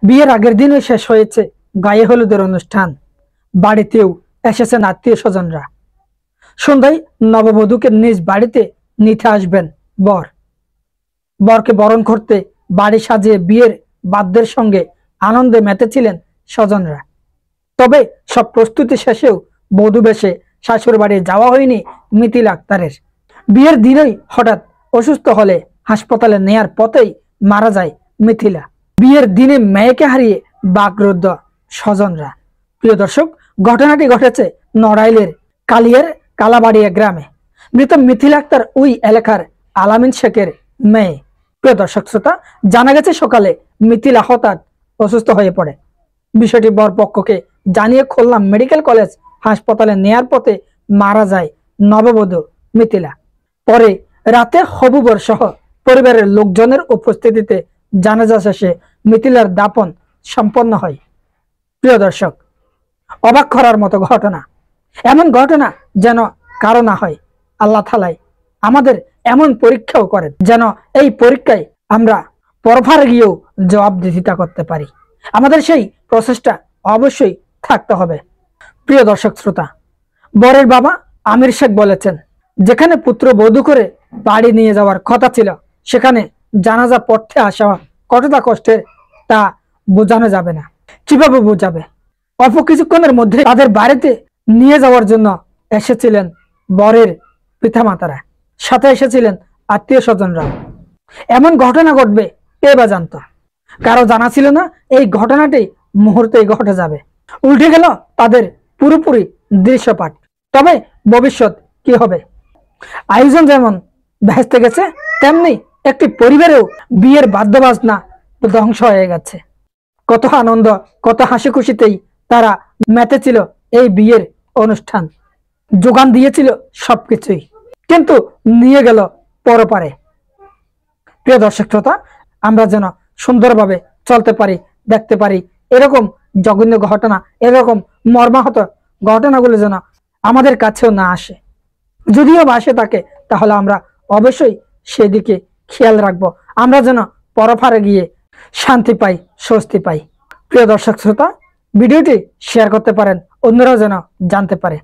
বিয়ের আগের দিনই শেষ হয়েছে গায়ে হলুদের অনুষ্ঠান। বাড়িতেও এসেছেন আত্মীয় স্বজনরা। সন্ধ্যায় নববধূকে নিজ বাড়িতে নিতে আসবেন বর। বরকে বরণ করতে বাড়ি সাজিয়ে বিয়ের বাদ্যের সঙ্গে আনন্দে মেতেছিলেন স্বজনরা। তবে সব প্রস্তুতি শেষেও বধূ বেশে শাশুড় বাড়ি যাওয়া হয়নি মিথিলা আক্তারের। বিয়ের দিনই হঠাৎ অসুস্থ হলে হাসপাতালে নেয়ার পথেই মারা যায় মিথিলা। বিয়ের দিনে মেয়েকে হারিয়ে বাকরুদ্ধ স্বজনরা। প্রিয় দর্শক, ঘটনাটি ঘটেছে নড়াইলের কালিয়ার কালাবাড়িয়া গ্রামে। মৃত মিথিলা আক্তার ওই এলাকার আলামিন শেখের মেয়ে। প্রিয় দর্শক শ্রোতা, জানা গেছে সকালে মিথিলা হঠাৎ অসুস্থ হয়ে পড়ে। বিষয়টি বরপক্ষকে জানিয়ে খুলনা মেডিকেল কলেজ হাসপাতালে নেয়ার পথে মারা যায় নববধূ মিথিলা। পরে রাতে হবু বর সহ পরিবারের লোকজনের উপস্থিতিতে জানাজা শেষে মিথিলার দাফন সম্পন্ন হয়। প্রিয় দর্শক, অবাক করার মতো ঘটনা। এমন ঘটনা যেন কারো না হয়। আল্লাহ তাআলাই আমাদের এমন পরীক্ষাও করেন যেন এই পরীক্ষায় আমরা পরপারে গিয়েও জবাবদিহিতা করতে পারি। আমাদের সেই প্রচেষ্টা অবশ্যই থাকতে হবে। প্রিয় দর্শক শ্রোতা, বরের বাবা আমির শেখ বলেছেন, যেখানে পুত্র বধূ করে বাড়ি নিয়ে যাওয়ার কথা ছিল সেখানে জানাজা পড়তে আসা কতটা কষ্টের তা বোঝানো যাবে না। কিভাবে বোঝাবে? অল্প কিছুক্ষণের মধ্যে তাদের বাড়িতে নিয়ে যাওয়ার জন্য এসেছিলেন বরের পিতামাতারা, সাথে এসেছিলেন আত্মীয় স্বজনরা। এমন ঘটনা ঘটবে কে বা জানত? কারো জানা ছিল না এই ঘটনাটি মুহূর্তেই ঘটে যাবে। উল্টে গেল তাদের পুরোপুরি দৃশ্যপাট। তবে ভবিষ্যৎ কি হবে? আয়োজন যেমন ভেস্তে গেছে, তেমনি একটি পরিবারেও বিয়ের বাদ্যবাজনা ধ্বংস হয়ে গেছে। কত আনন্দ, কত হাসি খুশিতেই তারা মেতেছিল এই বিয়ের অনুষ্ঠান, যোগান দিয়েছিল সবকিছুই, কিন্তু নিয়ে গেল পরপারে। প্রিয় দর্শক শ্রোতা, আমরা যেন সুন্দরভাবে চলতে পারি, দেখতে পারি এরকম জঘন্য ঘটনা, এরকম মর্মাহত ঘটনাগুলো যেন আমাদের কাছেও না আসে। যদিও আসে থাকে তাহলে আমরা অবশ্যই সেদিকে খেয়াল রাখবো। আমরা যেন পরপারে গিয়ে শান্তি পাই, স্বস্তি পাই। প্রিয় দর্শক শ্রোতা, ভিডিওটি শেয়ার করতে পারেন, অন্যরাও যেন জানতে পারে।